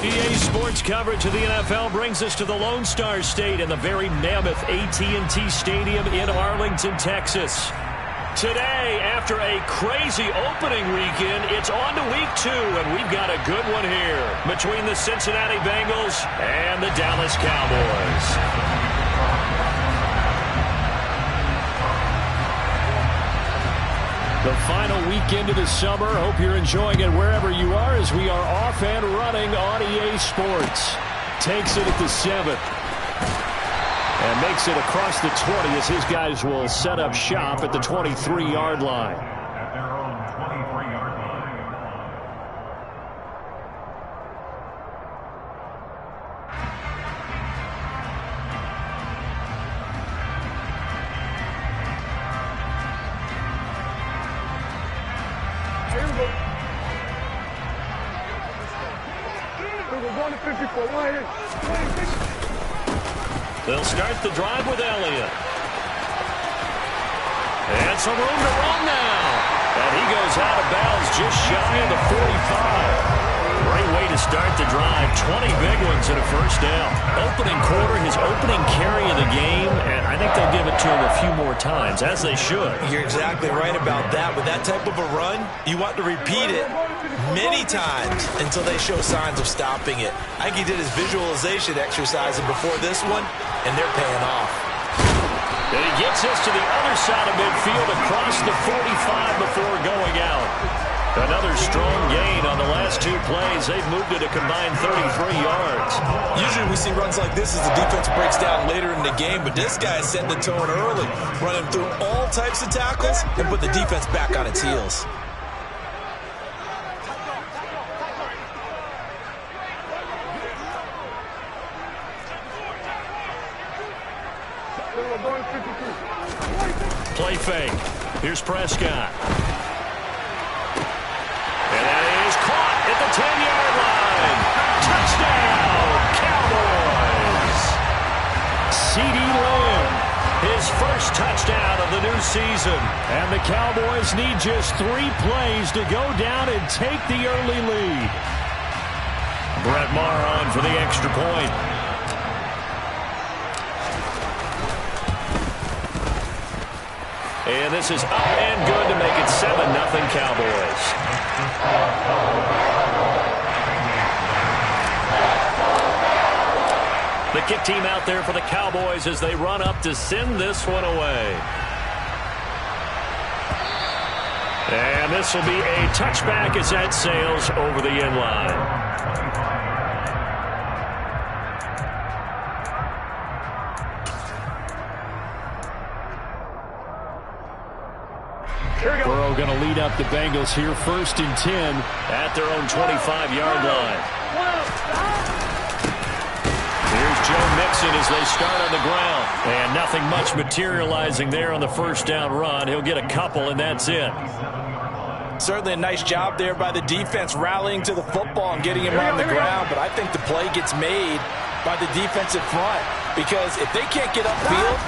EA Sports coverage of the NFL brings us to the Lone Star State in the very mammoth AT&T Stadium in Arlington, Texas. Today, after a crazy opening weekend, it's on to week 2, and we've got a good one here between the Cincinnati Bengals and the Dallas Cowboys. The final weekend of the summer. Hope you're enjoying it wherever you are as we are off and running on EA Sports. Takes it at the 7th. And makes it across the 20 as his guys will set up shop at the 23-yard line. They'll start the drive with Elliott. And some room to run now. And he goes out of bounds just shy of the 45. Great way to start the drive. 20 big ones in a first down. Opening quarter, his opening carry of the game, and I think they'll give it to him a few more times, as they should. You're exactly right about that. With that type of a run, you want to repeat it many times until they show signs of stopping it. I think he did his visualization exercise before this one, and they're paying off. And he gets us to the other side of midfield across the 45 before going out. Another strong gain on the last 2 plays. They've moved it a combined 33 yards. Usually we see runs like this as the defense breaks down later in the game, but this guy is setting the tone early, running through all types of tackles and put the defense back on its heels. Play fake. Here's Prescott. And that is caught at the 10-yard line. Touchdown, Cowboys. CeeDee Lamb, his first touchdown of the new season. And the Cowboys need just 3 plays to go down and take the early lead. Brett Maher on for the extra point. And this is up and good to make it 7-0 Cowboys. The kick team out there for the Cowboys as they run up to send this one away. And this will be a touchback as that sails over the end line. Burrow going to lead up the Bengals here, 1st and 10 at their own 25-yard line. Here's Joe Mixon as they start on the ground. And nothing much materializing there on the first down run. He'll get a couple, and that's it. Certainly a nice job there by the defense rallying to the football and getting him on the ground, but I think the play gets made by the defensive front, because if they can't get upfield,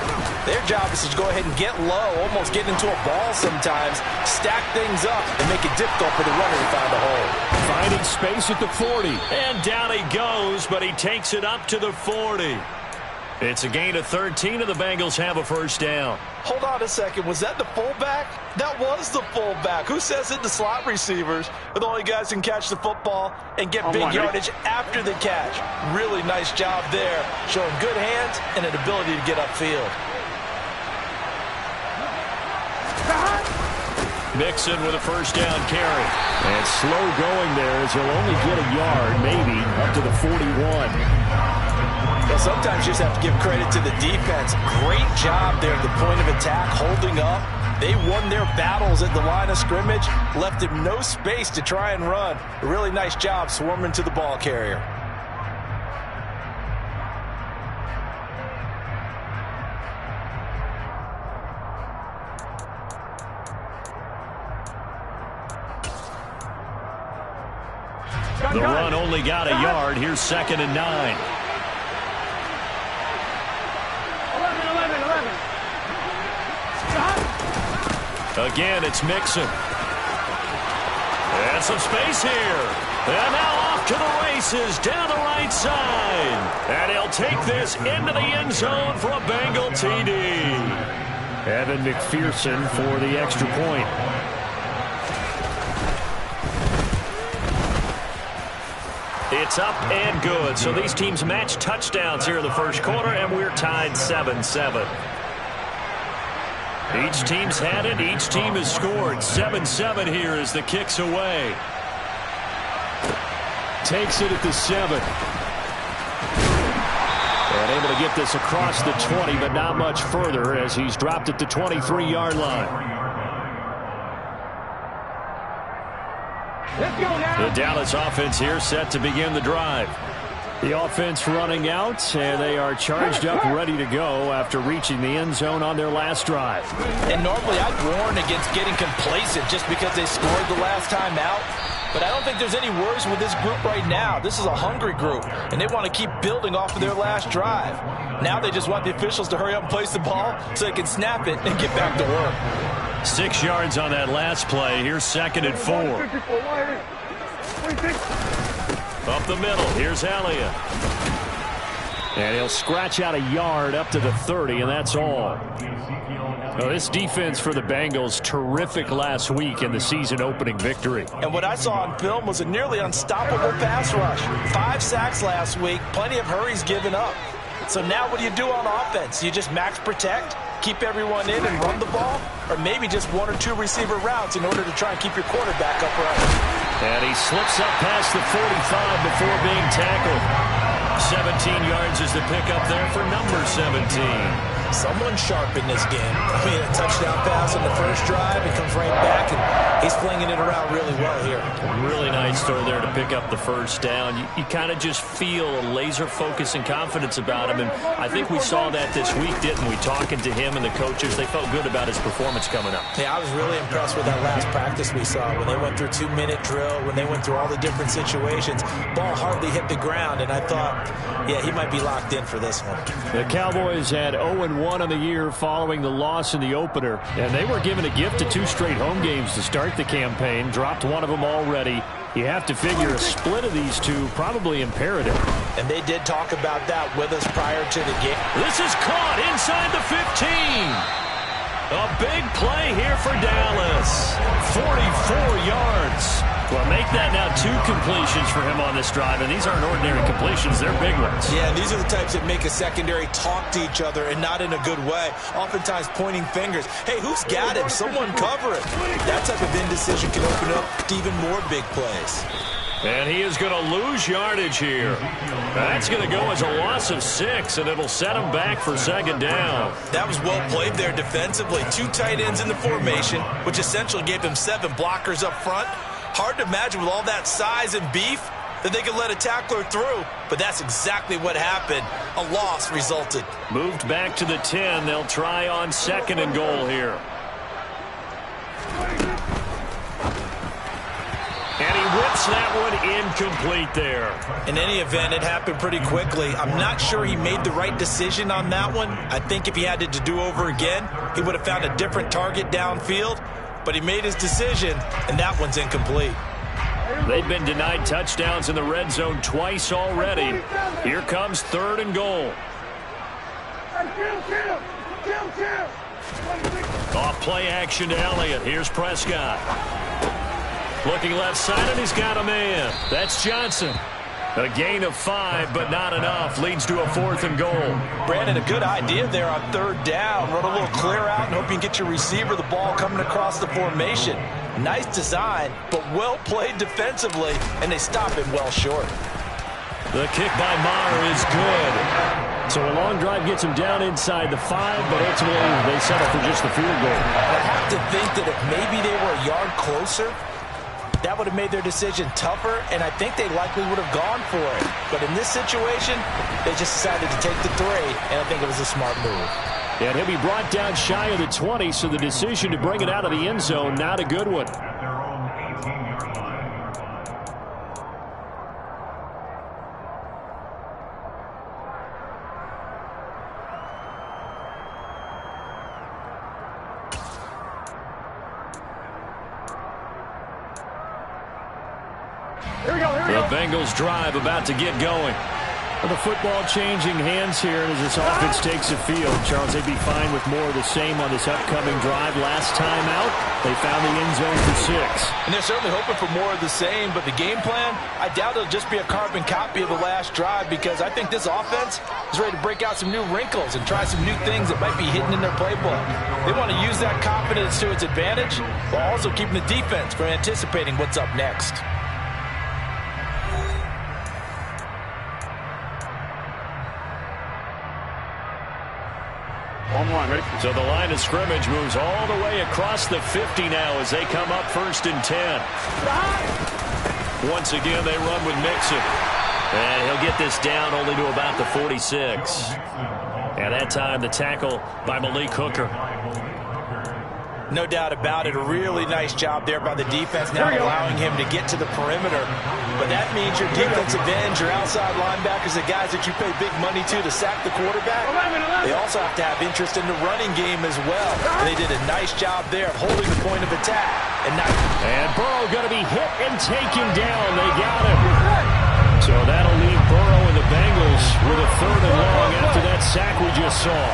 their job is to go ahead and get low, almost get into a ball sometimes, stack things up, and make it difficult for the runner to find a hole. Finding space at the 40. And down he goes, but he takes it up to the 40. It's a gain of 13, and the Bengals have a first down. Hold on a second. Was that the fullback? That was the fullback. Who says it? The slot receivers are the only guys who can catch the football and get big yardage after the catch. Really nice job there, showing good hands and an ability to get upfield. Mixon with a first down carry. And slow going there as he'll only get a yard, maybe, up to the 41. Well, sometimes you just have to give credit to the defense. Great job there at the point of attack, holding up. They won their battles at the line of scrimmage, left him no space to try and run. A really nice job swarming to the ball carrier. The run only got a yard. Here's 2nd and 9. Again, it's Mixon. And some space here. And now off to the races down the right side. And he'll take this into the end zone for a Bengal TD. Evan McPherson for the extra point. It's up and good. So these teams match touchdowns here in the first quarter, and we're tied 7-7. Each team's had it. Each team has scored. 7-7 here as the kick's away. Takes it at the 7. And able to get this across the 20, but not much further as he's dropped at the 23-yard line. The Dallas offense here set to begin the drive. The offense running out, and they are charged up, ready to go after reaching the end zone on their last drive. And normally I'd warn against getting complacent just because they scored the last time out. But I don't think there's any worries with this group right now. This is a hungry group, and they want to keep building off of their last drive. Now they just want the officials to hurry up and place the ball so they can snap it and get back to work. 6 yards on that last play. Here's 2nd and 4. Up the middle. Here's Elliott. And he'll scratch out a yard up to the 30, and that's all. Well, this defense for the Bengals, terrific last week in the season-opening victory. And what I saw on film was a nearly unstoppable pass rush. 5 sacks last week, plenty of hurries given up. So now what do you do on offense? You just max protect, keep everyone in and run the ball, or maybe just 1 or 2 receiver routes in order to try and keep your quarterback upright. And he slips up past the 45 before being tackled. 17 yards is the pickup there for number 17. Someone sharp in this game. I mean, a touchdown pass on the first drive. He comes right back, and he's flinging it around really well here. Really nice throw there to pick up the first down. You kind of just feel a laser focus and confidence about him, and I think we saw that this week, didn't we? Talking to him and the coaches, they felt good about his performance coming up. Yeah, I was really impressed with that last practice we saw when they went through 2-minute drill, when they went through all the different situations. Ball hardly hit the ground, and I thought, yeah, he might be locked in for this one. The Cowboys had 0-1 on the year following the loss in the opener, and they were given a gift of 2 straight home games to start the campaign. Dropped one of them already. You have to figure a split of these two probably imperative. And they did talk about that with us prior to the game. This is caught inside the 15. A big play here for Dallas. 44 yards. Well, make that now 2 completions for him on this drive, and these aren't ordinary completions. They're big ones. Yeah, and these are the types that make a secondary talk to each other, and not in a good way. Oftentimes pointing fingers. Hey, who's got him? Someone cover it. That type of indecision can open up to even more big plays. And he is going to lose yardage here. That's going to go as a loss of 6, and it'll set him back for 2nd down. That was well played there defensively. 2 tight ends in the formation, which essentially gave them 7 blockers up front. Hard to imagine with all that size and beef that they could let a tackler through, but that's exactly what happened. A loss resulted. Moved back to the 10. They'll try on 2nd and goal here. And he whips that one incomplete there. In any event, it happened pretty quickly. I'm not sure he made the right decision on that one. I think if he had to do over again, he would have found a different target downfield. But he made his decision, and that one's incomplete. They've been denied touchdowns in the red zone twice already. Here comes 3rd and goal. Off play action to Elliott. Here's Prescott. Looking left side, and he's got a man. That's Johnson. A gain of 5, but not enough. Leads to a 4th and goal. Brandon, a good idea there on 3rd down. Run a little clear out and hope you can get your receiver the ball coming across the formation. Nice design, but well played defensively, and they stop him well short. The kick by Maher is good. So a long drive gets him down inside the 5, but ultimately they settle for just the field goal. I have to think that if maybe they were a yard closer, that would have made their decision tougher, and I think they likely would have gone for it. But in this situation, they just decided to take the 3, and I think it was a smart move. And he'll be brought down shy of the 20, so the decision to bring it out of the end zone, not a good one. The The Bengals drive about to get going. Well, the football changing hands here as this offense takes the field. Charles, they'd be fine with more of the same on this upcoming drive. Last time out, they found the end zone for 6. And they're certainly hoping for more of the same, but the game plan, I doubt it'll just be a carbon copy of the last drive, because I think this offense is ready to break out some new wrinkles and try some new things that might be hidden in their playbook. They want to use that confidence to its advantage while also keeping the defense from anticipating what's up next. So the line of scrimmage moves all the way across the 50 now as they come up 1st and 10. Once again, they run with Mixon. And he'll get this down only to about the 46. And that time, the tackle by Malik Hooker. No doubt about it. A really nice job there by the defense, now allowing him to get to the perimeter. But that means your defensive ends, your outside linebackers, the guys that you pay big money to sack the quarterback, they also have to have interest in the running game as well. And they did a nice job there of holding the point of attack. And Burrow going to be hit and taken down. They got him. So that'll leave Burrow and the Bengals with a 3rd and long after that sack we just saw.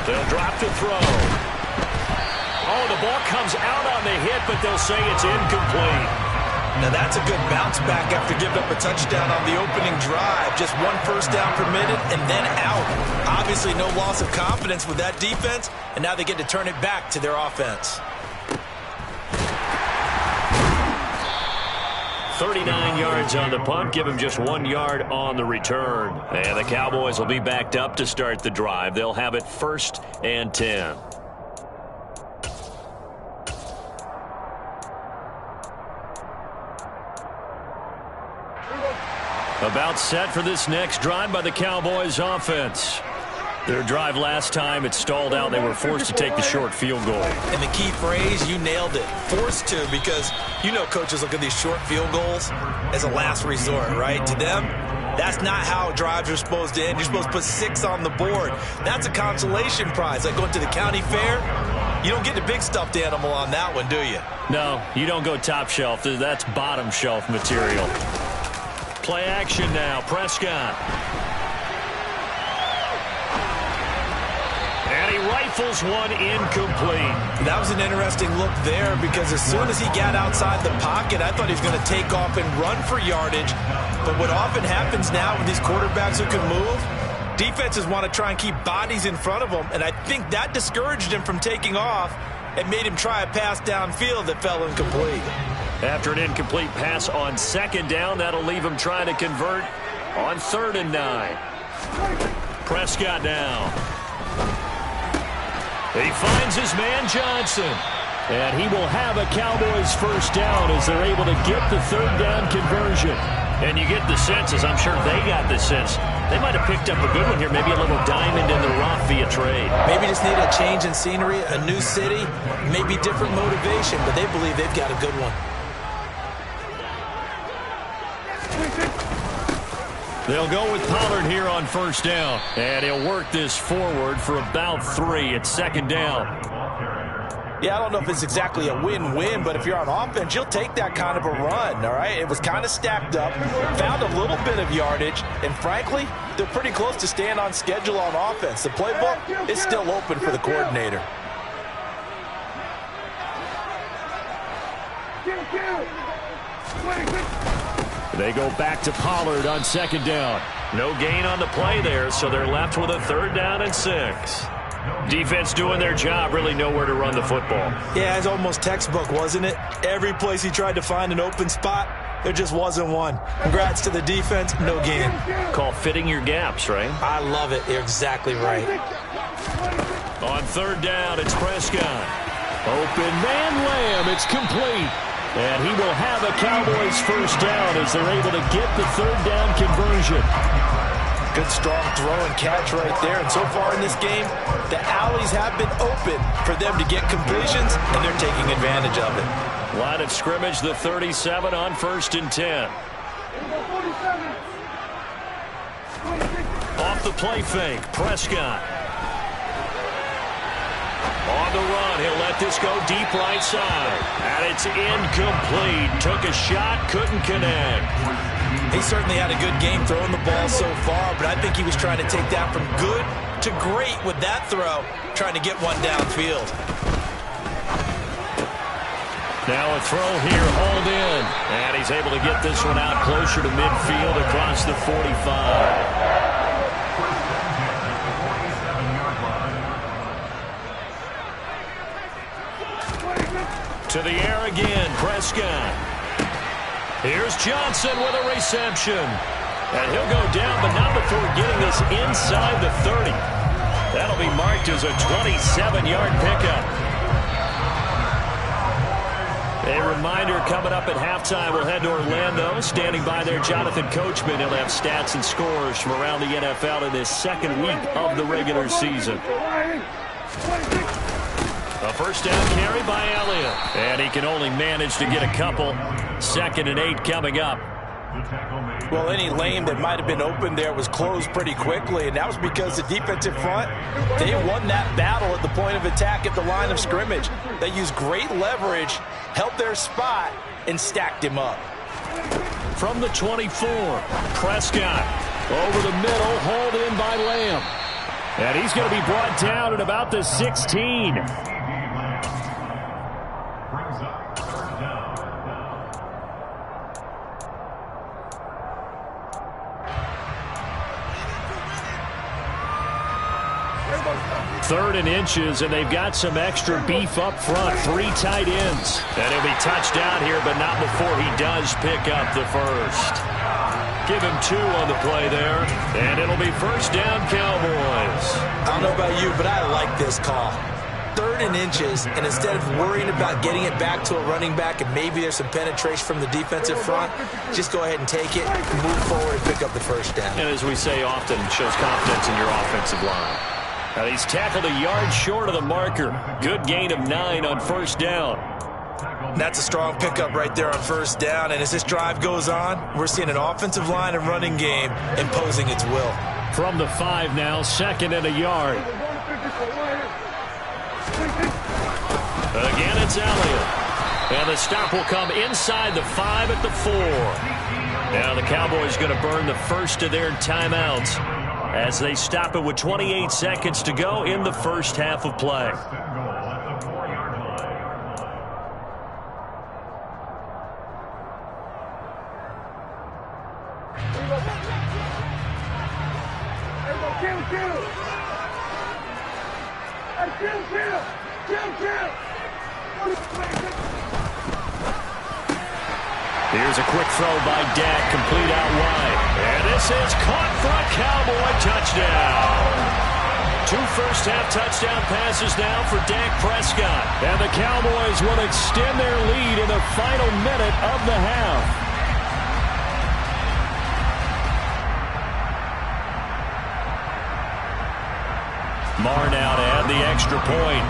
They'll drop to throw. Oh, the ball comes out on the hit, but they'll say it's incomplete. Now that's a good bounce back after giving up a touchdown on the opening drive. Just 1 first down permitted and then out. Obviously no loss of confidence with that defense, and now they get to turn it back to their offense. 39 yards on the punt, give him just 1 yard on the return. And the Cowboys will be backed up to start the drive. They'll have it 1st and 10. About set for this next drive by the Cowboys offense. Their drive last time, it stalled out. They were forced to take the short field goal. And the key phrase, you nailed it. Forced to, because you know coaches look at these short field goals as a last resort, right? To them, that's not how drives are supposed to end. You're supposed to put 6 on the board. That's a consolation prize. Like going to the county fair, you don't get the big stuffed animal on that one, do you? No, you don't go top shelf. That's bottom shelf material. Play action now. Prescott. And he rifles one incomplete. That was an interesting look there, because as soon as he got outside the pocket, I thought he was going to take off and run for yardage. But what often happens now with these quarterbacks who can move, defenses want to try and keep bodies in front of them, and I think that discouraged him from taking off and made him try a pass downfield that fell incomplete. After an incomplete pass on 2nd down, that'll leave him trying to convert on 3rd and 9. Prescott now. He finds his man Johnson. And he will have a Cowboys 1st down as they're able to get the 3rd down conversion. And you get the sense, as I'm sure they got the sense, they might have picked up a good one here, maybe a little diamond in the rough via trade. Maybe just need a change in scenery, a new city, maybe different motivation, but they believe they've got a good one. They'll go with Pollard here on 1st down. And he'll work this forward for about 3 at 2nd down. Yeah, I don't know if it's exactly a win-win, but if you're on offense, you'll take that kind of a run, all right? It was kind of stacked up, found a little bit of yardage, and frankly, they're pretty close to staying on schedule on offense. The playbook is still open for the coordinator. They go back to Pollard on 2nd down. No gain on the play there, so they're left with a 3rd down and 6. Defense doing their job, really nowhere to run the football. Yeah, it's almost textbook, wasn't it? Every place he tried to find an open spot, there just wasn't one. Congrats to the defense, no gain. Call fitting your gaps, right? I love it. You're exactly right. On 3rd down, it's Prescott. Open man Lamb, it's complete. And he will have a Cowboys 1st down as they're able to get the 3rd down conversion. Good strong throw and catch right there. And so far in this game, the alleys have been open for them to get completions, and they're taking advantage of it. Line of scrimmage, the 37 on 1st and 10. Off the play fake, Prescott. On on the run. He'll let this go deep right side. And it's incomplete. Took a shot, couldn't connect. He certainly had a good game throwing the ball so far, but I think he was trying to take that from good to great with that throw, trying to get one downfield. Now a throw here, hauled in. And he's able to get this one out closer to midfield across the 45. To the air again, Prescott. Here's Johnson with a reception. And he'll go down, but not before getting this inside the 30. That'll be marked as a 27-yard pickup. A reminder coming up at halftime, we'll head to Orlando. Standing by there, Jonathan Coachman. He'll have stats and scores from around the NFL in this second week of the regular season. A first down carry by Elliott. And he can only manage to get a couple. 2nd and 8 coming up. Well, any lane that might have been open there was closed pretty quickly, and that was because the defensive front, they won that battle at the point of attack at the line of scrimmage. They used great leverage, held their spot, and stacked him up. From the 24, Prescott over the middle, hauled in by Lamb. And he's going to be brought down at about the 16. Third and inches, and they've got some extra beef up front. 3 tight ends. And he'll be touched down here, but not before he does pick up the first. Give him 2 on the play there, and it'll be first down, Cowboys. I don't know about you, but I like this call. 3rd and inches, and instead of worrying about getting it back to a running back and maybe there's some penetration from the defensive front, just go ahead and take it, move forward, and pick up the first down. And as we say often, shows confidence in your offensive line. Now he's tackled a yard short of the marker. Good gain of 9 on first down. That's a strong pickup right there on first down. And as this drive goes on, we're seeing an offensive line and running game imposing its will. From the 5 now, 2nd and a yard. Again, it's Elliott. And the stop will come inside the 5 at the 4. Now the Cowboys going to burn the first of their timeouts as they stop it with 28 seconds to go in the first half of play. Here's a quick throw by Dak, complete out wide. And this is caught for a Cowboy touchdown. 2 first-half touchdown passes now for Dak Prescott. And the Cowboys will extend their lead in the final minute of the half. Marr now to add the extra point.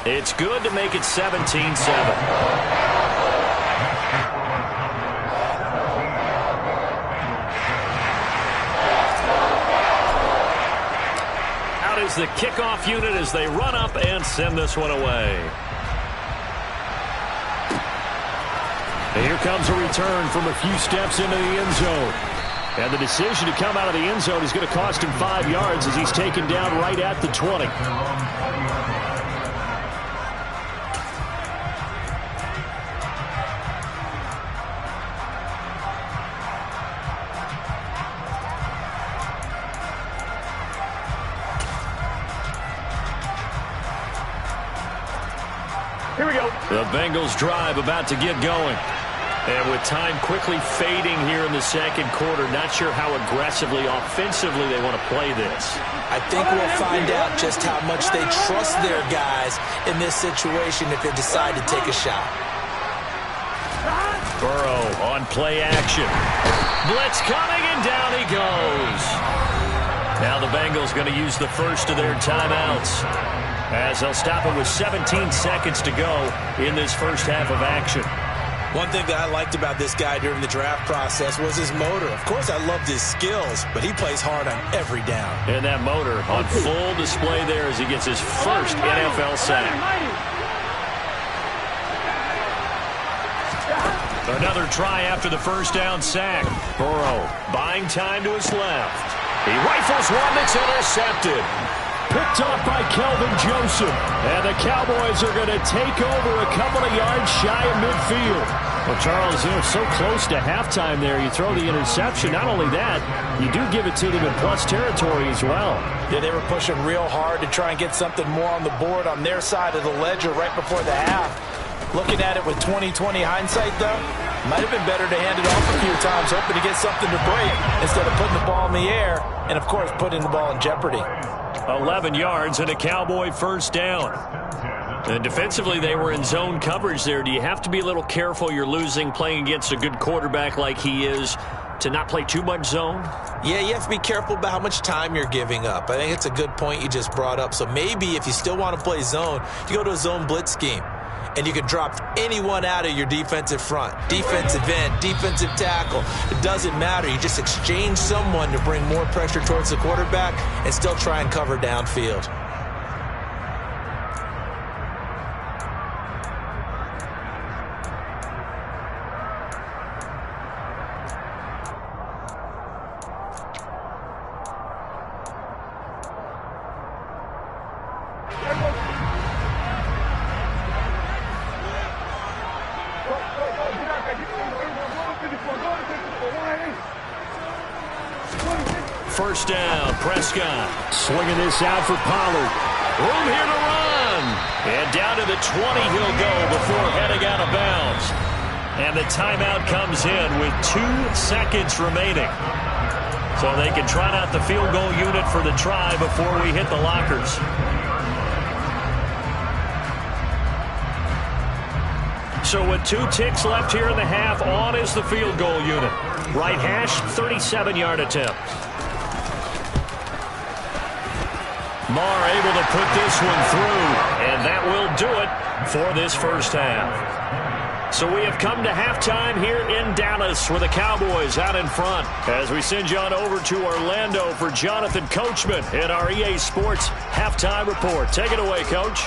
It's good to make it 17-7. Out is the kickoff unit as they run up and send this one away. Here comes a return from a few steps into the end zone. And the decision to come out of the end zone is going to cost him 5 yards as he's taken down right at the 20. Here we go. The Bengals drive about to get going. And with time quickly fading here in the second quarter, not sure how aggressively, offensively they want to play this. I think we'll find out just how much they trust their guys in this situation if they decide to take a shot. Burrow on play action. Blitz coming, and down he goes. Now the Bengals going to use the first of their timeouts, as they'll stop it with 17 seconds to go in this first half of action. One thing that I liked about this guy during the draft process was his motor. Of course, I loved his skills, but he plays hard on every down. And that motor on full display there as he gets his first NFL sack. Another try after the first down sack. Burrow buying time to his left. He rifles one that's intercepted. Picked off by Kelvin Joseph. And the Cowboys are going to take over a couple of yards shy of midfield. Well, Charles, so close to halftime there. You throw the interception. Not only that, you do give it to them in plus territory as well. Yeah, they were pushing real hard to try and get something more on the board on their side of the ledger right before the half. Looking at it with 20/20 hindsight, though, might have been better to hand it off a few times, hoping to get something to break instead of putting the ball in the air and, of course, putting the ball in jeopardy. 11 yards and a Cowboy first down. And defensively, they were in zone coverage there. Do you have to be a little careful? You're losing playing against a good quarterback like he is to not play too much zone? Yeah, you have to be careful about how much time you're giving up. I think it's a good point you just brought up. So maybe if you still want to play zone, you go to a zone blitz scheme. And you can drop anyone out of your defensive front. Defensive end, defensive tackle. It doesn't matter. You just exchange someone to bring more pressure towards the quarterback and still try and cover downfield. First down, Prescott. Swinging this out for Pollard. Room here to run. And down to the 20 he'll go before heading out of bounds. And the timeout comes in with 2 seconds remaining. So they can trot out the field goal unit for the try before we hit the lockers. So with 2 ticks left here in the half, on is the field goal unit. Right hash, 37-yard attempt. Marr able to put this one through, and that will do it for this first half. So we have come to halftime here in Dallas with the Cowboys out in front as we send you on over to Orlando for Jonathan Coachman in our EA Sports Halftime Report. Take it away, Coach.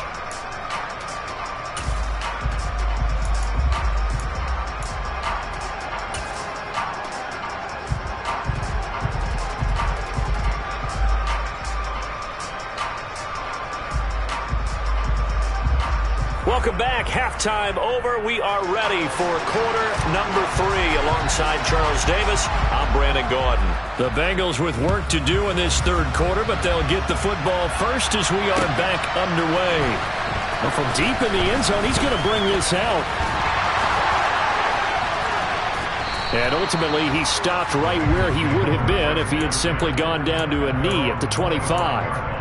Welcome back. Halftime over. We are ready for quarter number 3 alongside Charles Davis. I'm Brandon Gaudin. The Bengals with work to do in this third quarter, but they'll get the football first as we are back underway. Well, from deep in the end zone, he's going to bring this out. And ultimately, he stopped right where he would have been if he had simply gone down to a knee at the 25.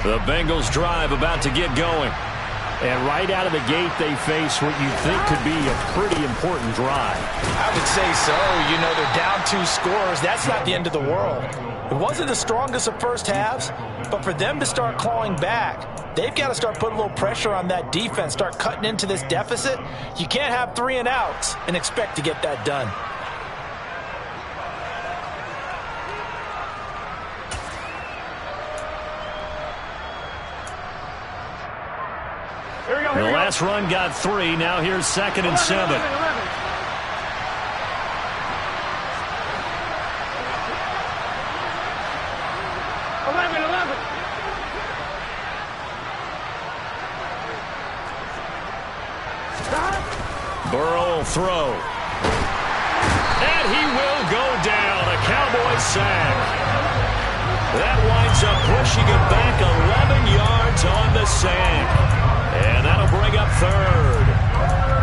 The Bengals drive about to get going. And right out of the gate, they face what you think could be a pretty important drive. I would say so. You know, they're down 2 scores. That's not the end of the world. It wasn't the strongest of first halves, but for them to start clawing back, they've got to start putting a little pressure on that defense, start cutting into this deficit. You can't have 3 and outs and expect to get that done. The last run got 3. Now here's 2nd and 7. 11. Burrow will throw. And he will go down. A Cowboy sack. That winds up pushing him back 11 yards on the sack. And that'll bring up 3rd.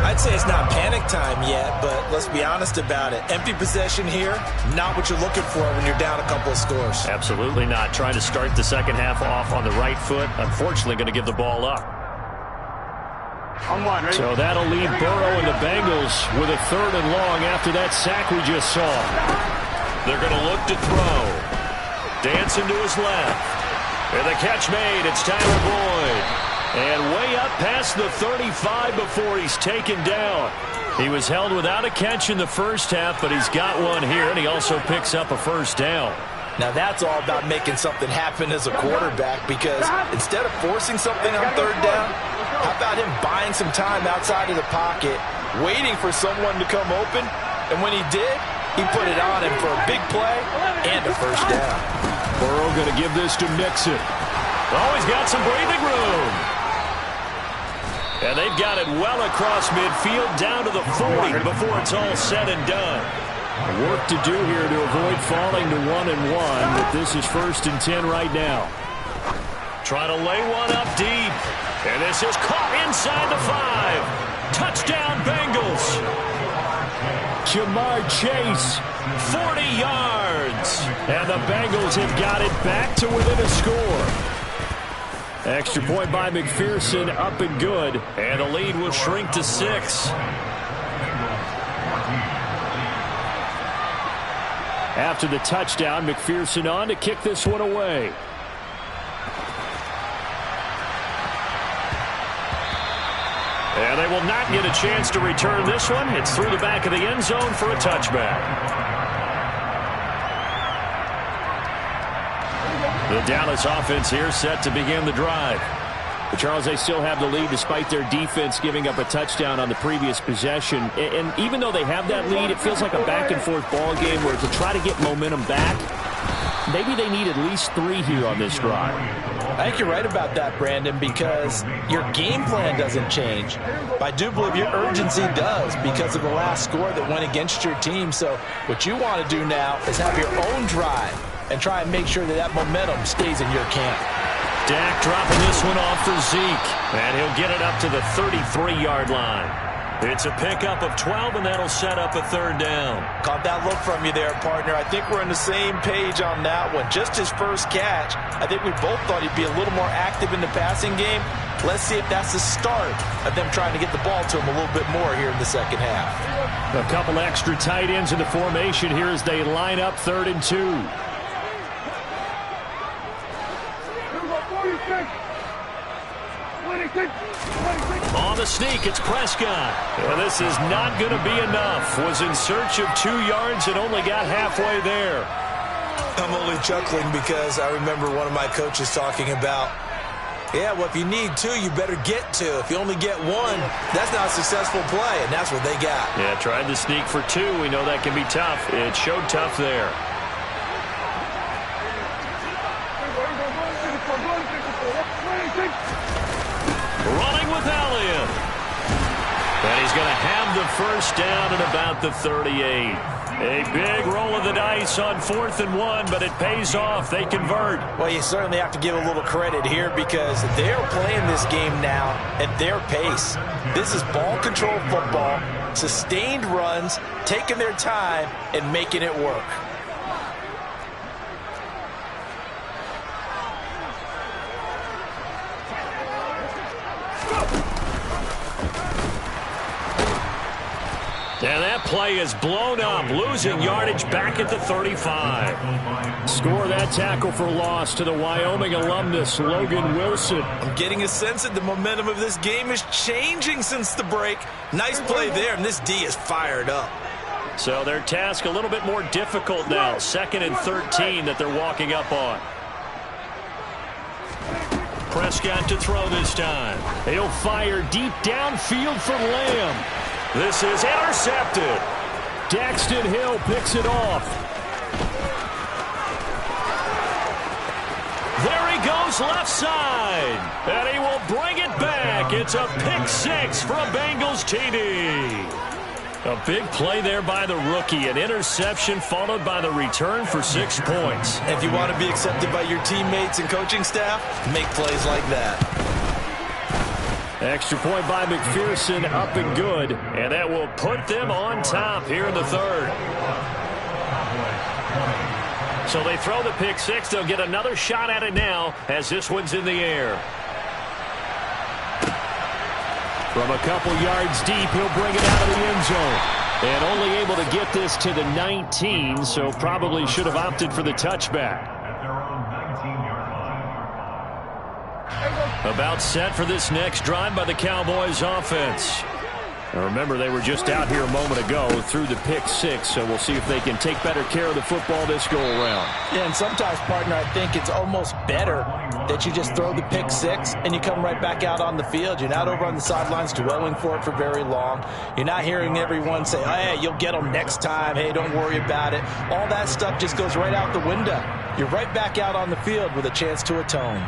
I'd say it's not panic time yet, but let's be honest about it. Empty possession here, not what you're looking for when you're down a couple of scores. Absolutely not. Trying to start the second half off on the right foot. Unfortunately, going to give the ball up. So that'll leave Burrow and the Bengals with a 3rd and long after that sack we just saw. They're going to look to throw. Dancing to his left. And the catch made. It's Tyler Boyd. And way up past the 35 before he's taken down. He was held without a catch in the first half, but he's got one here, and he also picks up a 1st down. Now that's all about making something happen as a quarterback, because instead of forcing something on 3rd down, how about him buying some time outside of the pocket, waiting for someone to come open, and when he did, he put it on him for a big play and a 1st down. Burrow going to give this to Mixon. Oh, he's got some breathing room. And they've got it well across midfield down to the 40 before it's all said and done. Work to do here to avoid falling to 1-1, but this is 1st and 10 right now. Trying to lay one up deep. And this is caught inside the 5. Touchdown, Bengals. Jamar Chase. 40 yards. And the Bengals have got it back to within a score. Extra point by McPherson, up and good. And the lead will shrink to 6. After the touchdown, McPherson on to kick this one away. And they will not get a chance to return this one. It's through the back of the end zone for a touchback. The Dallas offense here set to begin the drive. But Charles, they still have the lead despite their defense giving up a touchdown on the previous possession. And even though they have that lead, it feels like a back-and-forth ball game where to try to get momentum back, maybe they need at least 3 here on this drive. I think you're right about that, Brandon, because your game plan doesn't change. I do believe your urgency does because of the last score that went against your team. So what you want to do now is have your own drive and try and make sure that that momentum stays in your camp. Dak dropping this one off for Zeke. And he'll get it up to the 33-yard line. It's a pickup of 12, and that'll set up a 3rd down. Caught that look from you there, partner. I think we're on the same page on that one. Just his first catch, I think we both thought he'd be a little more active in the passing game. Let's see if that's the start of them trying to get the ball to him a little bit more here in the second half. A couple extra tight ends in the formation here as they line up 3rd and 2. On the sneak, it's Prescott. And this is not going to be enough. Was in search of 2 yards and only got halfway there. I'm only chuckling because I remember one of my coaches talking about, yeah, well, if you need 2, you better get 2. If you only get 1, that's not a successful play, and that's what they got. Yeah, tried to sneak for 2. We know that can be tough. It showed tough there. Running with Elliott. And he's going to have the 1st down at about the 38. A big roll of the dice on 4th and 1, but it pays off. They convert. Well, you certainly have to give a little credit here because they're playing this game now at their pace. This is ball control football, sustained runs, taking their time, and making it work. And that play is blown up, losing yardage back at the 35. Score that tackle for loss to the Wyoming alumnus, Logan Wilson. I'm getting a sense that the momentum of this game is changing since the break. Nice play there, and this D is fired up. So their task a little bit more difficult now. 2nd and 13 that they're walking up on. Prescott to throw this time. He'll fire deep downfield for Lamb. This is intercepted. Daxton Hill picks it off. There he goes left side. And he will bring it back. It's a pick 6 for a Bengals TD. A big play there by the rookie. An interception followed by the return for 6 points. If you want to be accepted by your teammates and coaching staff, make plays like that. Extra point by McPherson, up and good. And that will put them on top here in the 3rd. So they throw the pick 6. They'll get another shot at it now as this one's in the air. From a couple yards deep, he'll bring it out of the end zone. And only able to get this to the 19, so probably should have opted for the touchback. About set for this next drive by the Cowboys offense. Now remember, they were just out here a moment ago through the pick six, so we'll see if they can take better care of the football this go-around. Yeah, and sometimes, partner, I think it's almost better that you just throw the pick six and you come right back out on the field. You're not over on the sidelines dwelling for it for very long. You're not hearing everyone say, hey, you'll get them next time. Hey, don't worry about it. All that stuff just goes right out the window. You're right back out on the field with a chance to atone.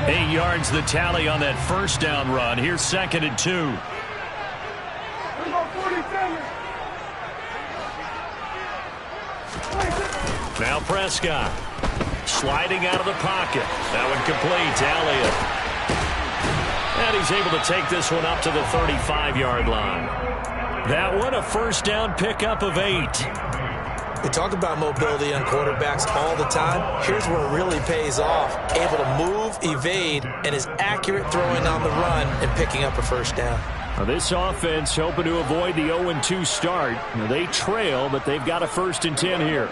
Eight yards the tally on that first down run. Here's 2nd and 2. Now Prescott sliding out of the pocket. That one complete to Elliott. And he's able to take this one up to the 35-yard line. That one a first down pickup of 8. We talk about mobility on quarterbacks all the time. Here's where it really pays off. Able to move, evade, and is accurate throwing on the run and picking up a first down. Now this offense hoping to avoid the 0-2 start. Now they trail, but they've got a 1st and 10 here.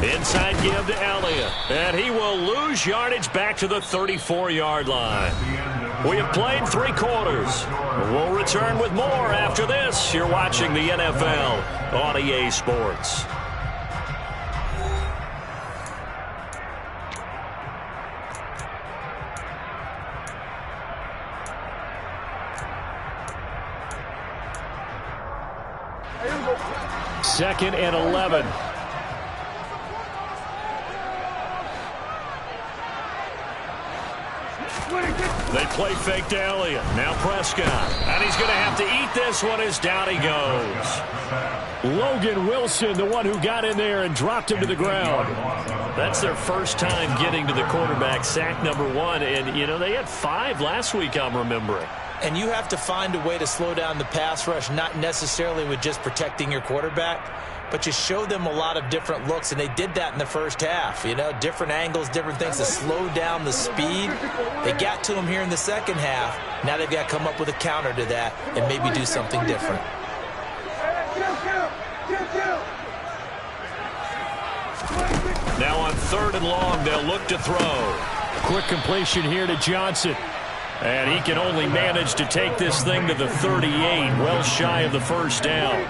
Inside give to Elliott, and he will lose yardage back to the 34-yard line. We have played 3 quarters. We'll return with more after this. You're watching the NFL on EA Sports. Second and 11. They play fake to Elliott. Now Prescott. And he's going to have to eat this one as down he goes. Logan Wilson, the one who got in there and dropped him to the ground. That's their first time getting to the quarterback, sack number 1. And, you know, they had 5 last week, I'm remembering. And you have to find a way to slow down the pass rush, not necessarily with just protecting your quarterback, but you show them a lot of different looks, and they did that in the first half. You know, different angles, different things to slow down the speed. They got to him here in the second half. Now they've got to come up with a counter to that and maybe do something different. Now on 3rd and long, they'll look to throw. Quick completion here to Johnson. And he can only manage to take this thing to the 38, well shy of the first down.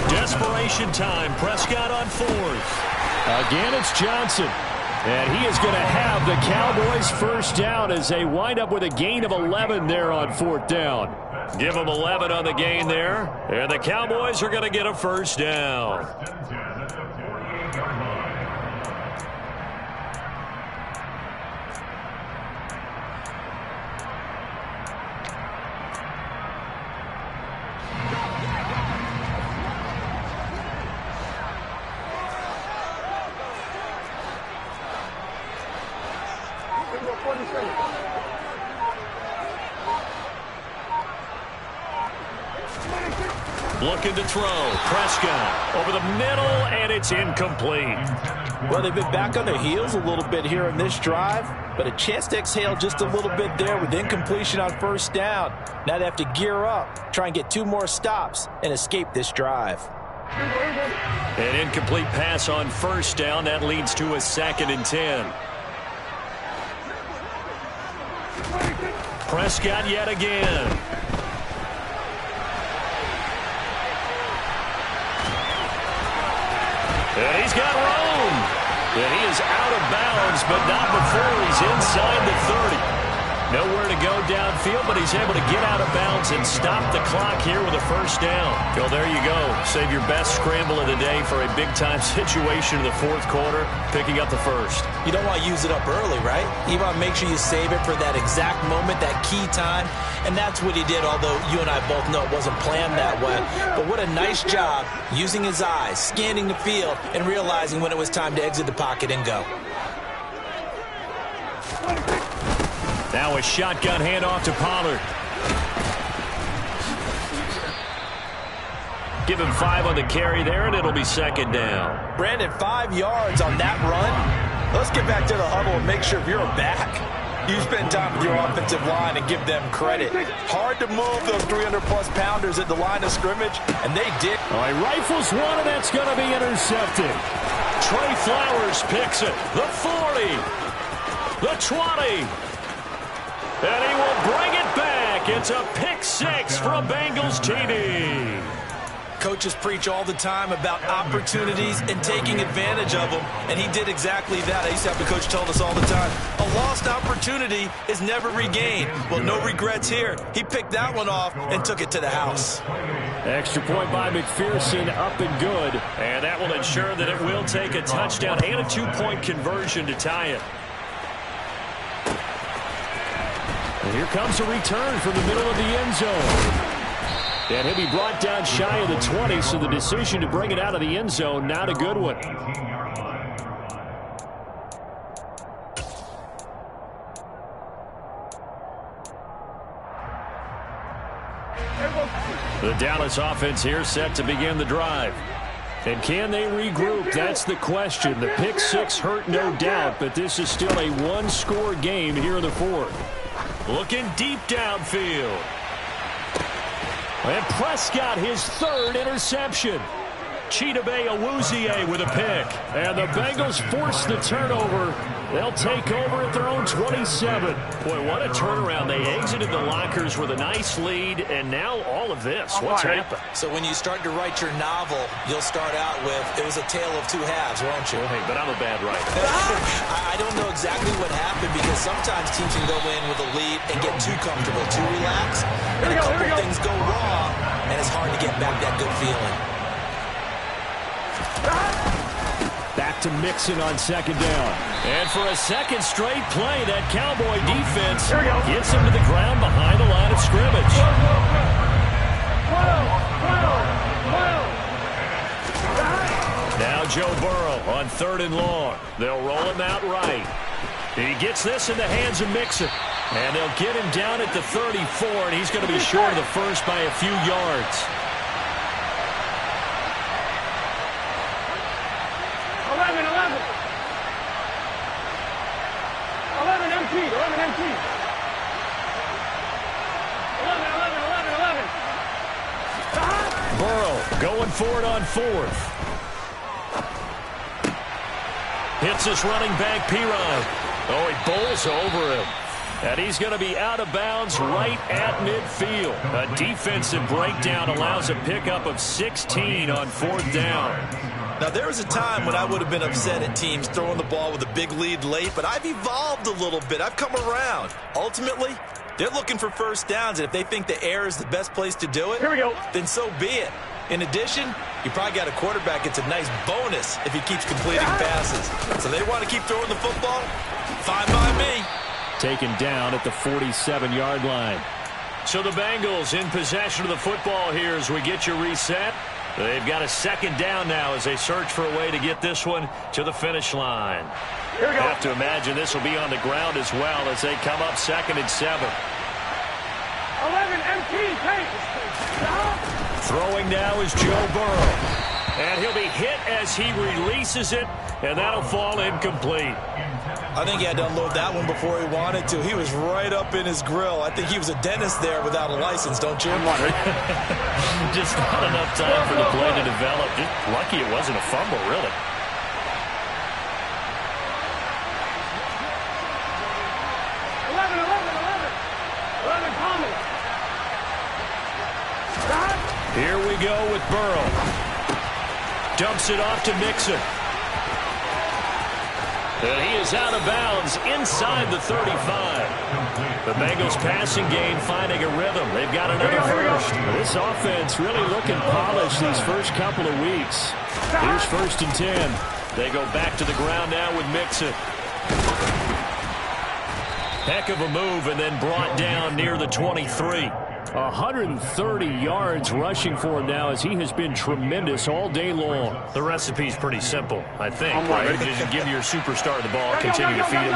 Desperation time. Prescott on 4th. Again, it's Johnson. And he is going to have the Cowboys first down as they wind up with a gain of 11 there on 4th down. Give them 11 on the gain there. And the Cowboys are going to get a first down. Looking to throw. Prescott over the middle, and it's incomplete. Well, they've been back on their heels a little bit here in this drive, but a chance to exhale just a little bit there with incompletion on first down. Now they have to gear up, try and get 2 more stops, and escape this drive. An incomplete pass on first down. That leads to a 2nd and 10. Prescott yet again. And he's got room. And he is out of bounds, but not before he's inside the 30. Nowhere to go downfield, but he's able to get out of bounds and stop the clock here with a first down. Phil, there you go. Save your best scramble of the day for a big-time situation in the 4th quarter, picking up the first. You don't want to use it up early, right? You want to make sure you save it for that exact moment, that key time. And that's what he did, although you and I both know it wasn't planned that way. But what a nice job using his eyes, scanning the field, and realizing when it was time to exit the pocket and go. Now a shotgun handoff to Pollard. Give him 5 on the carry there, and it'll be second down. Brandon, 5 yards on that run. Let's get back to the huddle and make sure if you're a back, you spend time with your offensive line and give them credit. Hard to move those 300-plus pounders at the line of scrimmage, and they did. All right, rifles one, and that's going to be intercepted. Trey Flowers picks it. The 40. The 20. And he will bring it back. It's a pick 6 for a Bengals TD. Coaches preach all the time about opportunities and taking advantage of them, and he did exactly that. I used to have a coach told us all the time, a lost opportunity is never regained. Well, no regrets here. He picked that one off and took it to the house. Extra point by McPherson, up and good. And that will ensure that it will take a touchdown and a 2-point conversion to tie it. And here comes a return from the middle of the end zone. And he'll be brought down shy of the 20, so the decision to bring it out of the end zone, not a good one. The Dallas offense here set to begin the drive. And can they regroup? That's the question. The pick 6 hurt, no doubt, but this is still a one-score game here in the fourth. Looking deep downfield. And Prescott, his 3rd interception. Chidobe Awuzie with a pick. And the Bengals force the turnover. They'll take over at their own 27. Boy, what a turnaround. They exited the lockers with a nice lead, and now all of this. What's happened? So when you start to write your novel, you'll start out with, it was a tale of 2 halves, won't you? Hey, but I'm a bad writer. I don't know exactly what happened, because sometimes teams can go in with a lead and get too comfortable, too relaxed, and a couple things go wrong, and it's hard to get back that good feeling. Back to Mixon on second down. And for a second straight play, that Cowboy defense gets him to the ground behind the line of scrimmage. Now Joe Burrow on 3rd and long. They'll roll him out right. He gets this in the hands of Mixon. And they'll get him down at the 34, and he's going to be short of the first by a few yards. 11 empty. 11 Burrow going for it on 4th. Hits his running back, Pirine. Oh, he bowls over him. And he's going to be out of bounds right at midfield. A defensive breakdown allows a pickup of 16 on 4th down. Now, there was a time when I would have been upset at teams throwing the ball with a big lead late, but I've evolved a little bit. I've come around. Ultimately, they're looking for first downs, and if they think the air is the best place to do it, then so be it. In addition, you probably got a quarterback. It's a nice bonus if he keeps completing passes. So they want to keep throwing the football? Fine by me. Taken down at the 47-yard line. So the Bengals in possession of the football here as we get you reset. They've got a second down now as they search for a way to get this one to the finish line. Have to imagine this will be on the ground as well as they come up 2nd and 7. 11 empty. Throwing now is Joe Burrow. And he'll be hit as he releases it, and that'll fall incomplete. I think he had to unload that one before he wanted to. He was right up in his grill. I think he was a dentist there without a license, don't you? Just not enough time for the play to develop. Just lucky it wasn't a fumble, really. Here we go with Burrow. Dumps it off to Mixon. And he is out of bounds inside the 35. The Bengals passing game finding a rhythm. They've got another first. This offense really looking polished these first couple of weeks. Here's 1st and 10. They go back to the ground now with Mixon. Heck of a move and then brought down near the 23. 130 yards rushing for him now, as he has been tremendous all day long. The recipe's pretty simple, I think, right? Just give your superstar the ball, continue to feed him.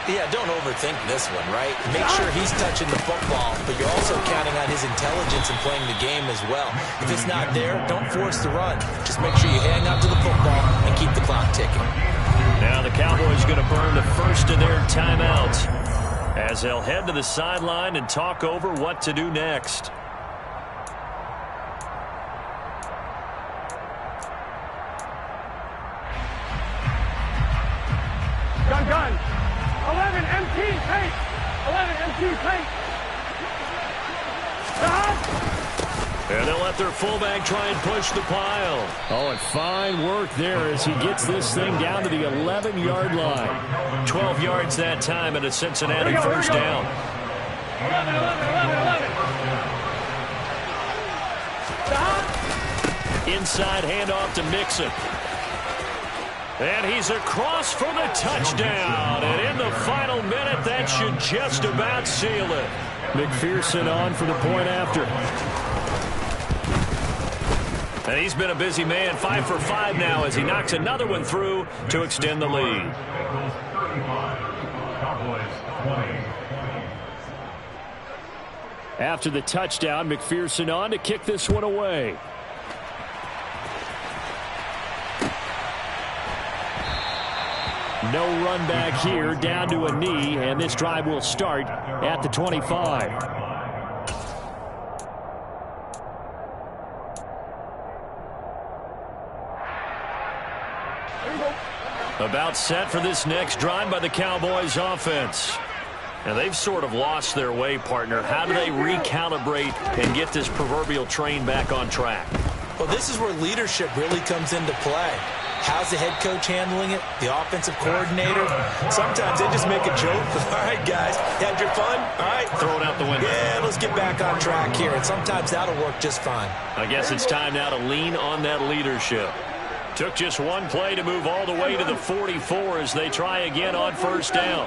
Yeah, don't overthink this one, right? Make sure he's touching the football, but you're also counting on his intelligence in playing the game as well. If it's not there, don't force the run. Just make sure you hang on to the football and keep the clock ticking. Now the Cowboys going to burn the first of their timeouts, as they'll head to the sideline and talk over what to do next. Gun. 11 MT, take. 11 MT, take. And they'll let their fullback try and push the pile. Oh, and fine work there as he gets this thing down to the 11-yard line. 12 yards that time and a Cincinnati first down. 11. Inside handoff to Mixon. And he's across for the touchdown. And in the final minute, that should just about seal it. McPherson on for the point after. And he's been a busy man, 5 for 5 now, as he knocks another one through to extend the lead. After the touchdown, McPherson on to kick this one away. No run back here, down to a knee, and this drive will start at the 25. About set for this next drive by the Cowboys offense. And they've sort of lost their way, partner. How do they recalibrate and get this proverbial train back on track? Well, this is where leadership really comes into play. How's the head coach handling it? The offensive coordinator? Sometimes they just make a joke. All right, guys, had your fun? All right. Throw it out the window. Yeah, let's get back on track here. And sometimes that'll work just fine. I guess it's time now to lean on that leadership. Took just one play to move all the way to the 44 as they try again on first down.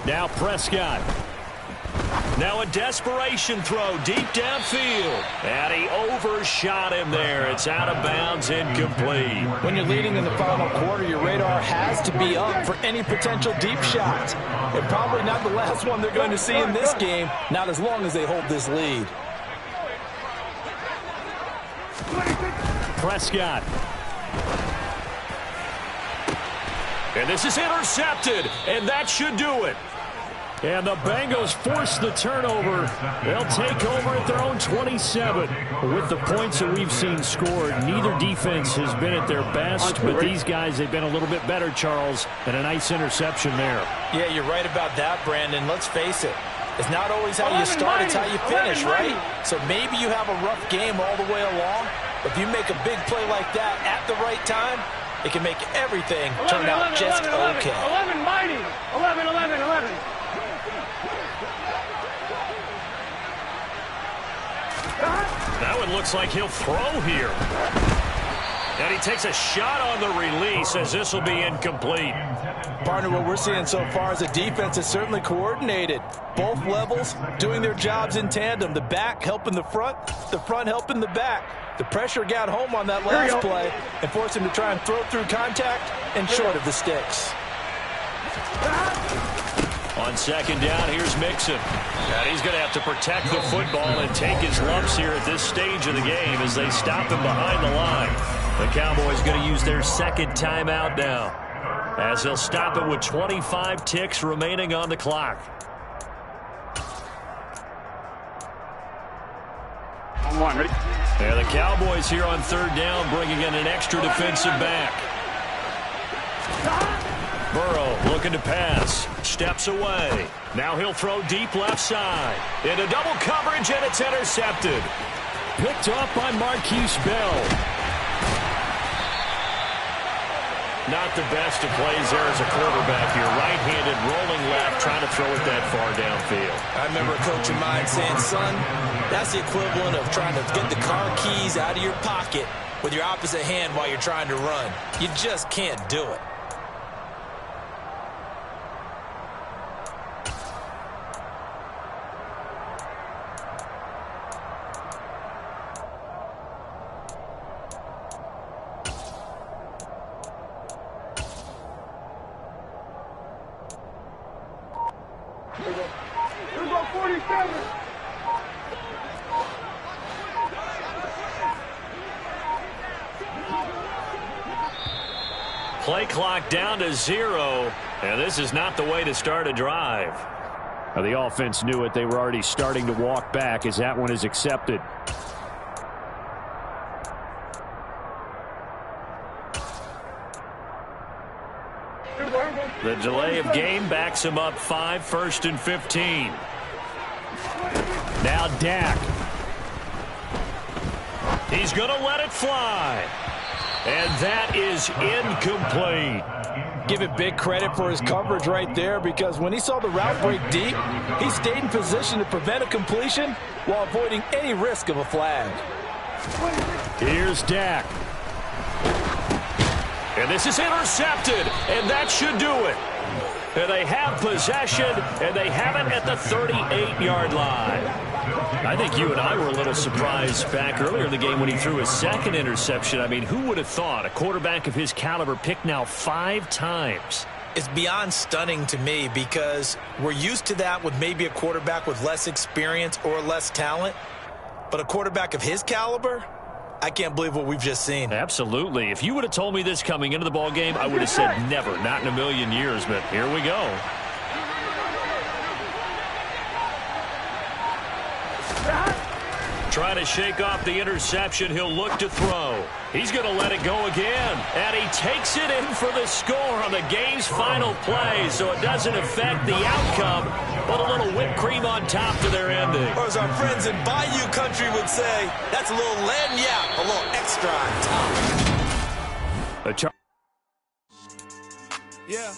Now Prescott. Now a desperation throw deep downfield. And he overshot him there. It's out of bounds, incomplete. When you're leading in the final quarter, your radar has to be up for any potential deep shots. And probably not the last one they're going to see in this game, not as long as they hold this lead. Prescott. And this is intercepted, and that should do it. And the Bengals force the turnover. They'll take over at their own 27. With the points that we've seen scored, neither defense has been at their best, but these guys, they've been a little bit better, Charles, and a nice interception there. Yeah, you're right about that, Brandon. Let's face it. It's not always how you start, it's how you finish, right? So maybe you have a rough game all the way along, but if you make a big play like that at the right time, it can make everything turn out just okay. 11 mighty. 11. That one looks like he'll throw here. And he takes a shot on the release as this will be incomplete. Partner, what we're seeing so far is the defense is certainly coordinated. Both levels doing their jobs in tandem. The back helping the front helping the back. The pressure got home on that last play and forced him to try and throw through contact and short of the sticks. On second down, here's Mixon. And he's going to have to protect the football and take his lumps here at this stage of the game as they stop him behind the line. The Cowboys going to use their second timeout now, as they'll stop it with 25 ticks remaining on the clock. Ready? And the Cowboys here on third down, bringing in an extra defensive back. Burrow looking to pass. Steps away. Now he'll throw deep left side. Into double coverage, and it's intercepted. Picked off by Marquise Bell. Not the best of plays there as a quarterback here. Right-handed, rolling left, trying to throw it that far downfield. I remember a coach of mine saying, son, that's the equivalent of trying to get the car keys out of your pocket with your opposite hand while you're trying to run. You just can't do it. Here we go, 47. Play clock down to 0, and this is not the way to start a drive. Now, the offense knew it. They were already starting to walk back as that one is accepted. The delay of game backs him up 5, 1st and 15. Now Dak. He's going to let it fly. And that is incomplete. Give it big credit for his coverage right there, because when he saw the route break deep, he stayed in position to prevent a completion while avoiding any risk of a flag. Here's Dak. And this is intercepted, and that should do it. And they have possession, and they have it at the 38-yard line. I think you and I were a little surprised back earlier in the game when he threw his second interception. I mean, who would have thought a quarterback of his caliber picked now 5 times? It's beyond stunning to me, because we're used to that with maybe a quarterback with less experience or less talent. But a quarterback of his caliber, I can't believe what we've just seen. Absolutely. If you would have told me this coming into the ball game, I would have said never, not in a million years. But here we go. Trying to shake off the interception. He'll look to throw. He's going to let it go again. And he takes it in for the score on the game's final play. So it doesn't affect the outcome, but a little whipped cream on top to their ending. Or as our friends in Bayou Country would say, that's a little lagniappe, a little extra on top. Yeah.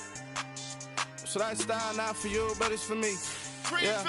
So that style not for you, but it's for me. Yeah.